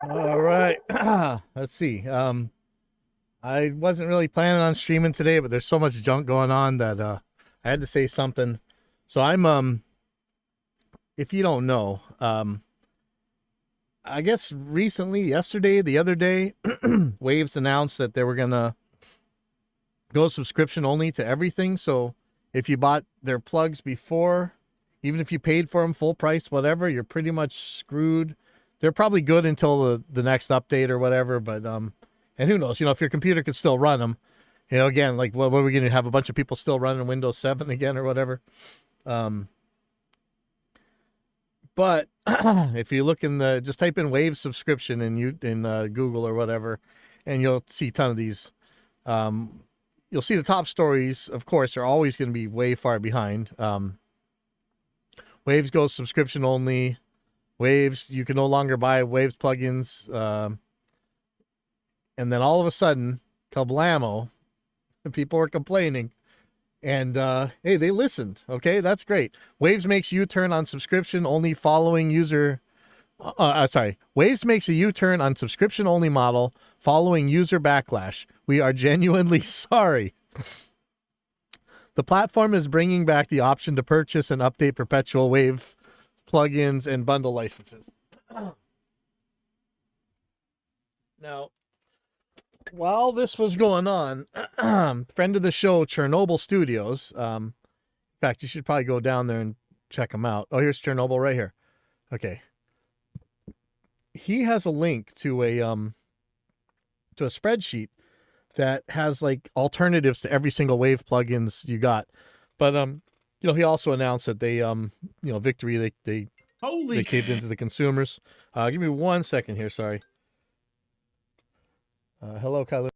All right. Let's see. I wasn't really planning on streaming today, but there's so much junk going on that I had to say something. So I'm if you don't know, I guess recently, yesterday, the other day, Waves announced that they were gonna go subscription only to everything. So if you bought their plugs before, even if you paid for them full price, whatever, you're pretty much screwed. They're probably good until the next update or whatever, but and who knows? If your computer could still run them, again, like what are we going to have a bunch of people still running Windows 7 again or whatever? Um, but if you look in just type in Wave subscription in Google or whatever, and you'll see a ton of these. Um, you'll see the top stories, of course, are always going to be way far behind. Waves goes subscription only. Waves, you can no longer buy Waves plugins. And then all of a sudden, kablamo, people were complaining. And hey, they listened. Okay, that's great. Waves makes U-turn on subscription only following user. Waves makes a U-turn on subscription only model following user backlash. We are genuinely sorry. The platform is bringing back the option to purchase and update perpetual Wave plugins and bundle licenses. Now, while this was going on, friend of the show, Chernobyl Studios. In fact, you should probably go down there and check them out. Oh, here's Chernobyl right here. Okay, he has a link to a spreadsheet that has like alternatives to every single Wave plugins you got. But he also announced that they victory they caved into the consumers. Give me 1 second here. Sorry. Hello, Kyler.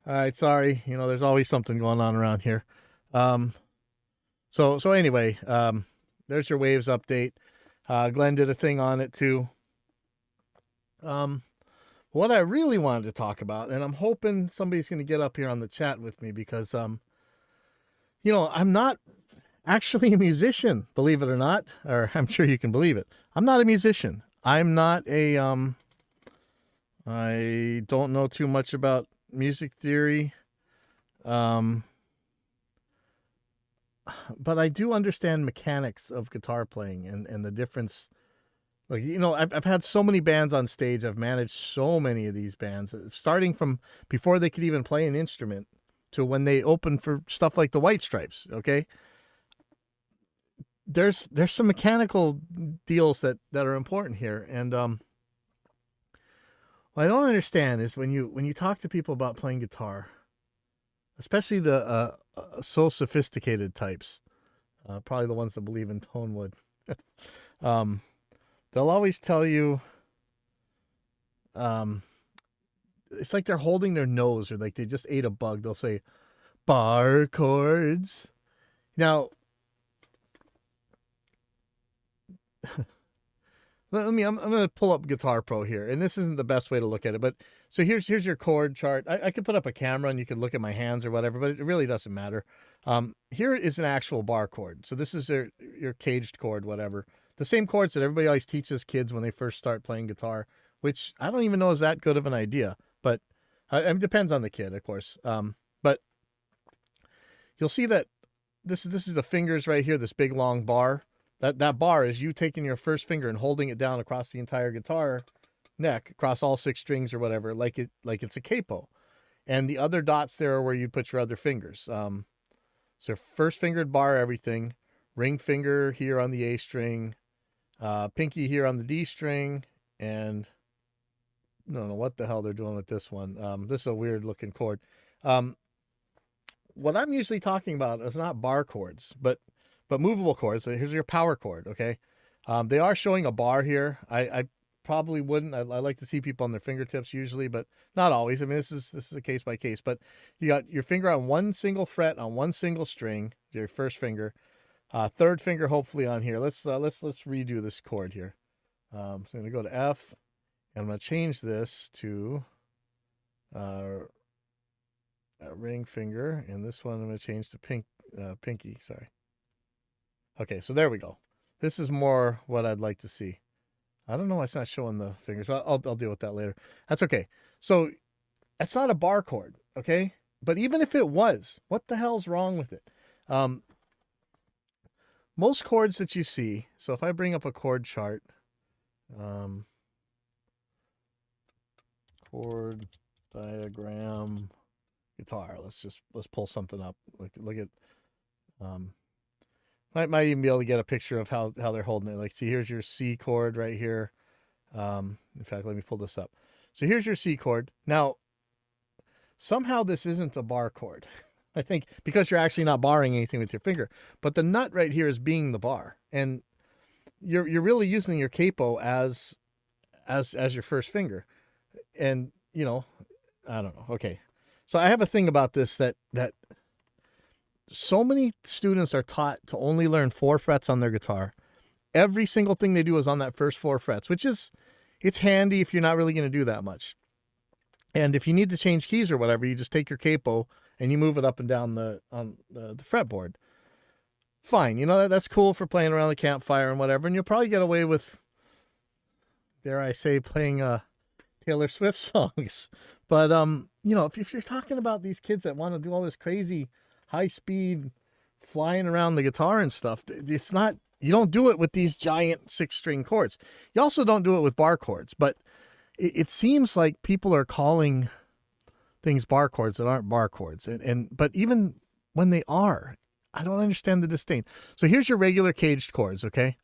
All right, sorry. There's always something going on around here. Um, so anyway, there's your Waves update. Glenn did a thing on it too. Um, what I really wanted to talk about, and I'm hoping somebody's going to get up here on the chat with me because I'm not actually a musician, believe it or not, or I'm sure you can believe it. I'm not a musician. I'm not a I don't know too much about music theory. Um, but I do understand mechanics of guitar playing and the difference. Like, I've had so many bands on stage. I've managed so many of these bands, starting from before they could even play an instrument to when they opened for stuff like the White Stripes. Okay, there's some mechanical deals that are important here, and What I don't understand is when you talk to people about playing guitar, especially the so sophisticated types, probably the ones that believe in tone wood, um, they'll always tell you, um, it's like they're holding their nose or like they just ate a bug. They'll say bar chords. Now, I'm going to pull up Guitar Pro here, and this isn't the best way to look at it, but so here's your chord chart. I could put up a camera and you could look at my hands or whatever, but it really doesn't matter. Here is an actual bar chord. So this is your caged chord, whatever. The same chords that everybody always teaches kids when they first start playing guitar, which I don't even know is that good of an idea, but it depends on the kid, of course. But you'll see that this is the fingers right here, this big long bar. That bar is you taking your first finger and holding it down across the entire guitar neck, across all 6 strings or whatever, like it's a capo. And the other dots there are where you put your other fingers. So first fingered bar, everything. Ring finger here on the A string, pinky here on the D string, and I don't know what the hell they're doing with this one. This is a weird looking chord. What I'm usually talking about is not bar chords, but movable chords. So here's your power chord, okay? They are showing a bar here. I probably wouldn't. I like to see people on their fingertips usually, but not always. I mean, this is a case by case. But you got your finger on one single fret on one single string, your first finger. Third finger hopefully on here. Let's redo this chord here. So I'm gonna go to F, and I'm gonna change this to a ring finger, and this one I'm gonna change to pinky. Sorry. Okay, so there we go. This is more what I'd like to see. I don't know why it's not showing the fingers. I'll deal with that later. That's okay. So that's not a bar chord, okay? But even if it was, what the hell's wrong with it? Most chords that you see, so if I bring up a chord chart, chord diagram guitar. Let's pull something up. Look at might even be able to get a picture of how they're holding it. Like, see, here's your C chord right here. In fact, let me pull this up. So here's your C chord. Now, somehow this isn't a bar chord. I think because you're actually not barring anything with your finger, but the nut right here is being the bar, and you're really using your capo as your first finger, and you know, I don't know. Okay, so I have a thing about this that so many students are taught to only learn 4 frets on their guitar. Every single thing they do is on that first 4 frets, which is, it's handy if you're not really going to do that much. And if you need to change keys or whatever, you just take your capo and you move it up and down the fretboard. Fine, you know, that's cool for playing around the campfire and whatever, and you'll probably get away with, dare I say, playing Taylor Swift songs. But you know, if you're talking about these kids that want to do all this crazy high speed flying around the guitar and stuff, it's not, you don't do it with these giant 6-string chords. You also don't do it with bar chords, but it seems like people are calling things bar chords that aren't bar chords. But even when they are, I don't understand the disdain. So here's your regular caged chords, okay?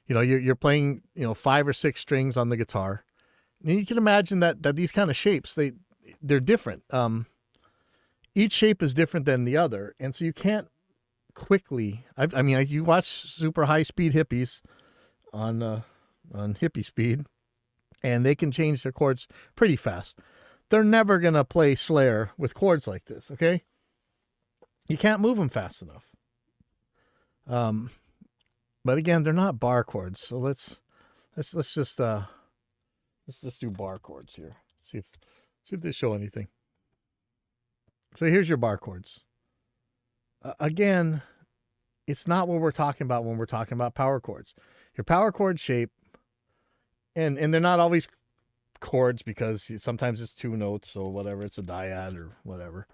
You know, you're playing, 5 or 6 strings on the guitar. And you can imagine that these kind of shapes, they're different. Each shape is different than the other, and so you can't quickly. I mean, you watch super high speed hippies on hippie speed, and they can change their chords pretty fast. They're never gonna play Slayer with chords like this, okay? You can't move them fast enough. But again, they're not bar chords, so let's just do bar chords here. See if they show anything. So here's your bar chords. Again, it's not what we're talking about when we're talking about power chords. Your power chord shape, and they're not always chords because sometimes it's 2 notes or whatever. It's a dyad or whatever.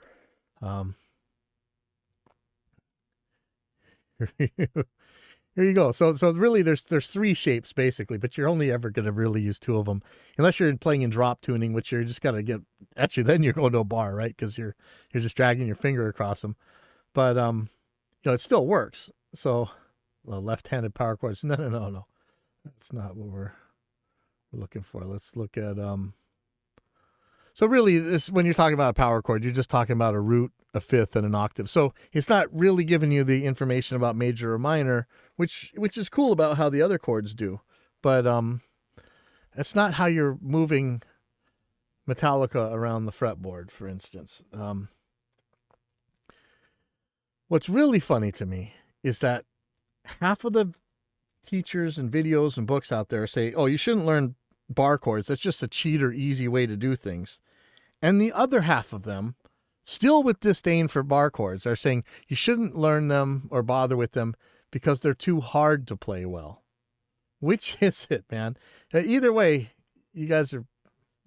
Here you go. So really there's 3 shapes basically, but you're only ever going to really use 2 of them unless you're playing in drop tuning, which you're just got to get, actually then you're going to a bar, right? Because you're just dragging your finger across them. But it still works. So left-handed power chords. No. That's not what we're we're looking for. Let's look at so really this, when you're talking about a power chord, you're just talking about a root, a fifth, and an octave. So it's not really giving you the information about major or minor, which is cool about how the other chords do. But it's not how you're moving Metallica around the fretboard, for instance. What's really funny to me is that half of the teachers and videos and books out there say, oh, you shouldn't learn bar chords. That's just a cheat or easy way to do things. And the other half of them, still with disdain for bar chords, are saying you shouldn't learn them or bother with them because they're too hard to play well. Which is it, man? Either way, you guys are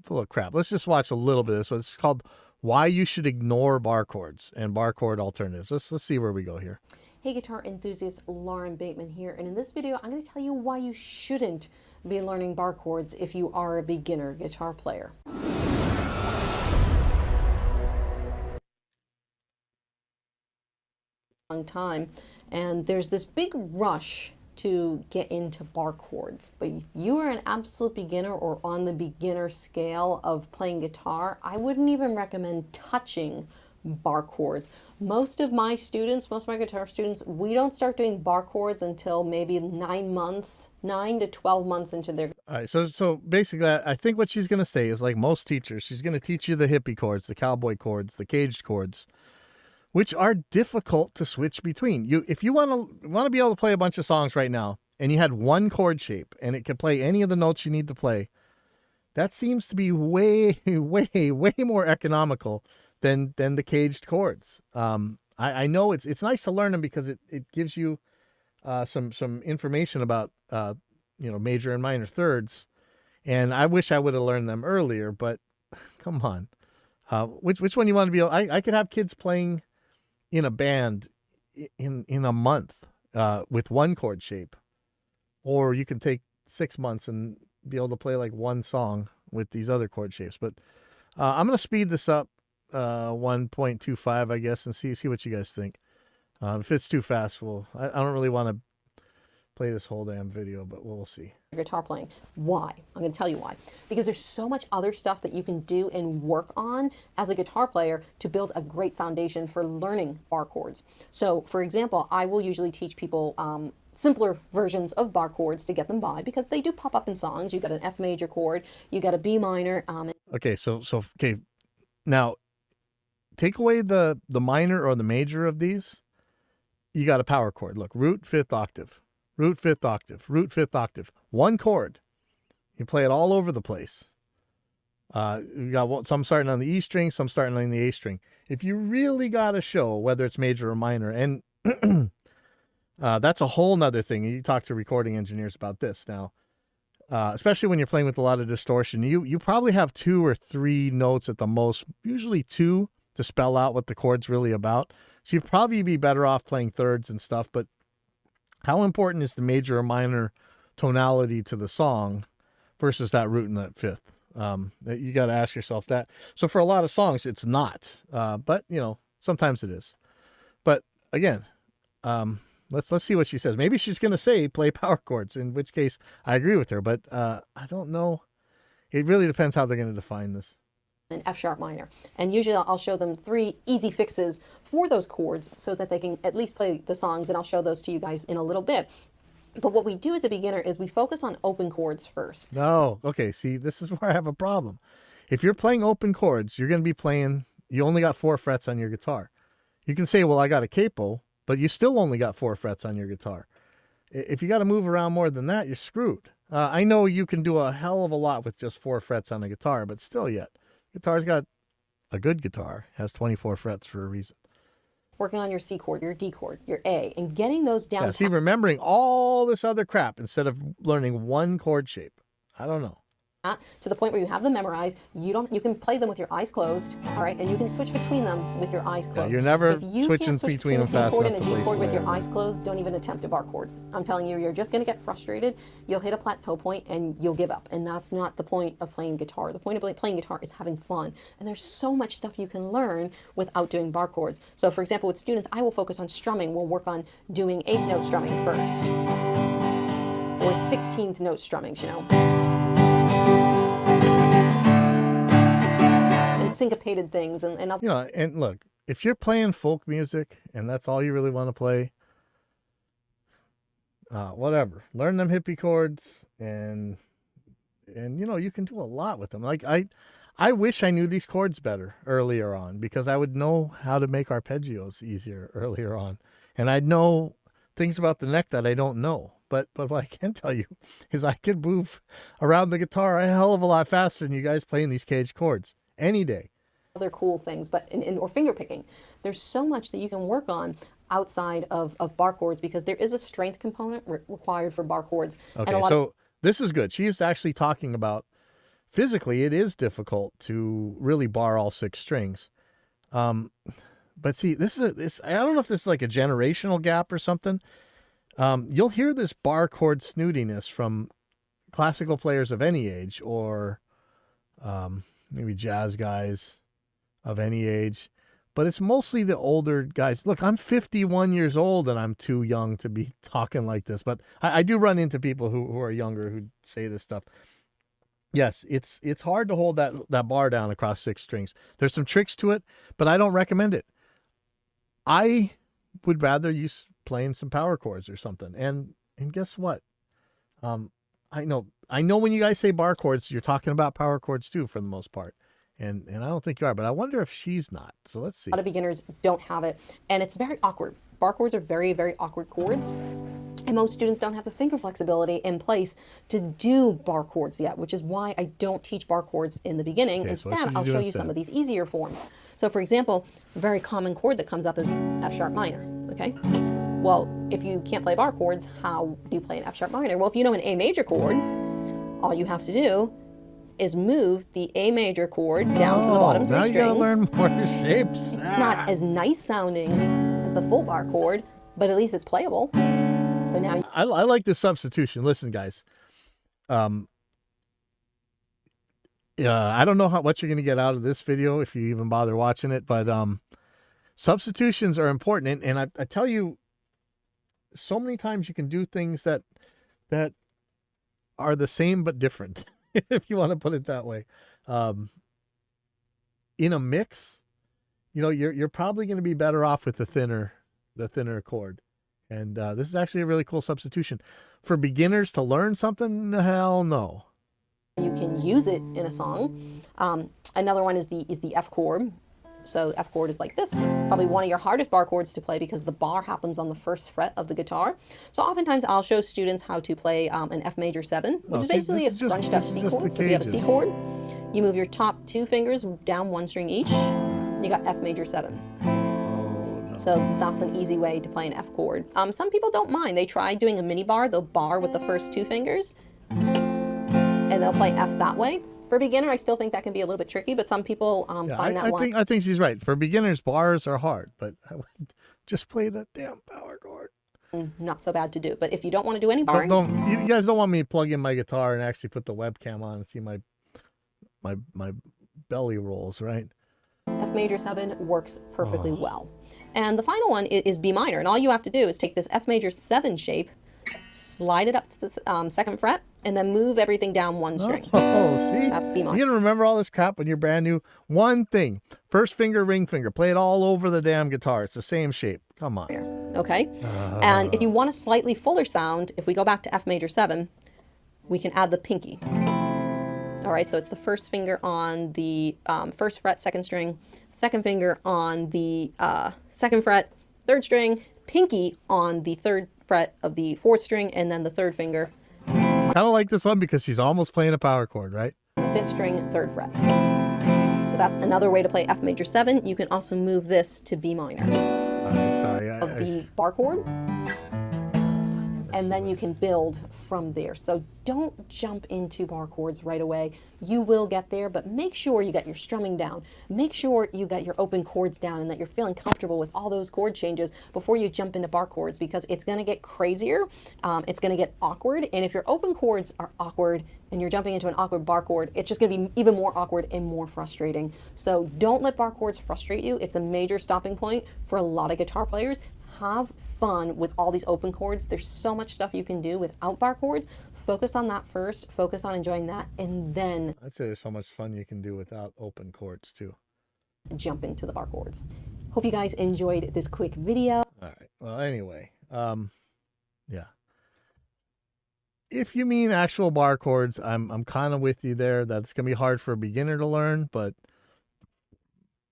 full of crap. Let's just watch a little bit of this one. It's called Why You Should Ignore Bar Chords and Bar Chord Alternatives. Let's see where we go here. Hey guitar enthusiasts, Lauren Bateman here, and in this video I'm going to tell you why you shouldn't be learning bar chords if you are a beginner guitar player. Long time, and there's this big rush to get into bar chords. But if you are an absolute beginner or on the beginner scale of playing guitar, I wouldn't even recommend touching bar chords. Most of my guitar students, we don't start doing bar chords until maybe 9 to 12 months into their... All right, so basically, I think what she's going to say is, like most teachers, she's going to teach you the hippie chords, the cowboy chords, the caged chords, which are difficult to switch between. If you want to be able to play a bunch of songs right now, and you had one chord shape, and it can play any of the notes you need to play, that seems to be way, way, way more economical than the caged chords. I know it's nice to learn them because it gives you some information about major and minor thirds, and I wish I would have learned them earlier. But come on, which one you want to be? I could have kids playing in a band in a month with one chord shape, or you can take 6 months and be able to play like one song with these other chord shapes. But I'm going to speed this up 1.25, I guess, and see what you guys think. If it's too fast, I don't really want to play this whole damn video, but we'll see. Guitar playing. Why? I'm going to tell you why. Because there's so much other stuff that you can do and work on as a guitar player to build a great foundation for learning bar chords. So, for example, I will usually teach people simpler versions of bar chords to get them by, because they do pop up in songs. You got an F major chord, you got a B minor. Okay, so now take away the minor or the major of these, you got a power chord. Look, root, fifth octave, root, fifth octave, root, fifth octave. One chord. You play it all over the place. You got some starting on the E string, some starting on the A string. If you really got to show whether it's major or minor, and that's a whole nother thing. You talk to recording engineers about this now. Especially when you're playing with a lot of distortion, you probably have 2 or 3 notes at the most, usually 2, to spell out what the chord's really about. So you'd probably be better off playing thirds and stuff, but how important is the major or minor tonality to the song versus that root and that fifth? You got to ask yourself that. So for a lot of songs, it's not, but sometimes it is. But again, let's see what she says. Maybe she's going to say play power chords, in which case I agree with her, but I don't know. It really depends how they're going to define this. An F sharp minor. And usually I'll show them 3 easy fixes for those chords so that they can at least play the songs, and I'll show those to you guys in a little bit. But what we do as a beginner is we focus on open chords first. No, okay, see, this is where I have a problem. If you're playing open chords, you're going to be playing, you only got 4 frets on your guitar. You can say, well, I got a capo, but you still only got 4 frets on your guitar. If you got to move around more than that, you're screwed. I know you can do a hell of a lot with just 4 frets on a guitar, but still yet. Guitar's got, a good guitar has 24 frets for a reason. Working on your C chord, your D chord, your A, and getting those down. Yeah, see, remembering all this other crap instead of learning one chord shape. I don't know. To the point where you have them memorized, you can play them with your eyes closed, all right, and you can switch between them with your eyes closed. Yeah, you're never switching between them fast enough to play. If you can't switch between a C chord and a G chord with your eyes closed, don't even attempt a bar chord. I'm telling you, you're just going to get frustrated. You'll hit a plateau point and you'll give up, and that's not the point of playing guitar. The point of playing guitar is having fun, and there's so much stuff you can learn without doing bar chords. So, for example, with students, I will focus on strumming. We'll work on doing 8th note strumming first, or 16th note strummings, syncopated things and You know, and look, if you're playing folk music and that's all you really want to play, whatever, learn them hippie chords, and you know, you can do a lot with them. Like I wish I knew these chords better earlier on, because I would know how to make arpeggios easier earlier on, and I'd know things about the neck that I don't know. But what I can tell you is I could move around the guitar a hell of a lot faster than you guys playing these caged chords any day. other cool things, but or finger picking. There's so much that you can work on outside of bar chords, because there is a strength component required for bar chords. Okay, and a lot so this is good. She's actually talking about physically it is difficult to really bar all 6 strings. But see, this I don't know if this is like a generational gap or something. You'll hear this bar chord snootiness from classical players of any age, or maybe jazz guys of any age, but it's mostly the older guys. Look, I'm 51 years old and I'm too young to be talking like this, but I do run into people who are younger who say this stuff. Yes, it's hard to hold that bar down across 6 strings. There's some tricks to it, but I don't recommend it. I would rather use playing some power chords or something. And guess what? I know when you guys say bar chords, you're talking about power chords too, for the most part. And I don't think you are, but I wonder if she's not. So let's see. lot of beginners don't have it, and it's very awkward. Bar chords are very, very awkward chords, and most students don't have the finger flexibility in place to do bar chords yet, which is why I don't teach bar chords in the beginning. Okay, so what Instead, should you I'll do show you instead? some of these easier forms. So for example, a very common chord that comes up is F sharp minor, okay? Well, if you can't play bar chords, how do you play an F sharp minor? Well, if you know an A major chord, all you have to do is move the A major chord down to the bottom 3 now strings. you gotta learn more shapes. It's not as nice sounding as the full bar chord, but at least it's playable. So now I like this substitution. Listen, guys. I don't know what you're going to get out of this video if you even bother watching it, but substitutions are important. And I tell you, so many times you can do things that are the same but different, if you want to put it that way. In a mix, you know, you're probably going to be better off with the thinner chord. And this is actually a really cool substitution. For beginners to learn something, hell no. you can use it in a song. Another one is the F chord. So F chord is like this, probably one of your hardest bar chords to play because the bar happens on the 1st fret of the guitar. So oftentimes I'll show students how to play an F major 7, which is basically a scrunched up C chord. So if you have a C chord, you move your top 2 fingers down 1 string each, you got F major 7. So that's an easy way to play an F chord. Some people don't mind. They try doing a mini bar. They'll bar with the first 2 fingers, and they'll play F that way. For a beginner, I still think that can be a little bit tricky, but some people find that one. I think she's right. For beginners, bars are hard, but I would just play that damn power chord. Not so bad to do. But if you don't want to do any barring, You guys don't want me to plug in my guitar and actually put the webcam on and see my belly rolls, right? F major 7 works perfectly well. And the final one is B minor. And all you have to do is take this F major 7 shape, slide it up to the 2nd fret, and then move everything down 1 string. Oh, see? That's B minor. You're going to remember all this crap when you're brand new. One thing, 1st finger, ring finger. Play it all over the damn guitar. It's the same shape. Come on. Okay? And if you want a slightly fuller sound, if we go back to F major 7, we can add the pinky. All right, so it's the 1st finger on the 1st fret, 2nd string, 2nd finger on the 2nd fret, 3rd string, pinky on the 3rd fret of the 4th string, and then the 3rd finger. Kind of like this one because she's almost playing a power chord, right? The 5th string, 3rd fret. So that's another way to play F major 7. You can also move this to B minor Sorry. of the bar chord. And then you can build from there. So don't jump into bar chords right away. You will get there, but make sure you got your strumming down. Make sure you got your open chords down and that you're feeling comfortable with all those chord changes before you jump into bar chords, because it's going to get crazier. It's going to get awkward. And if your open chords are awkward and you're jumping into an awkward bar chord, it's just going to be even more awkward and more frustrating. So don't let bar chords frustrate you. It's a major stopping point for a lot of guitar players. Have fun with all these open chords. There's so much stuff you can do without bar chords. Focus on that first. Focus on enjoying that, and then I'd say there's so much fun you can do without open chords too. jump into the bar chords. Hope you guys enjoyed this quick video. All right. Well, anyway, yeah. If you mean actual bar chords, I'm kind of with you there. That's gonna be hard for a beginner to learn, but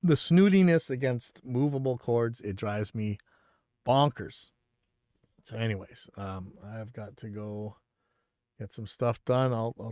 the snootiness against movable chords, it drives me bonkers. So anyways, I've got to go get some stuff done. I'll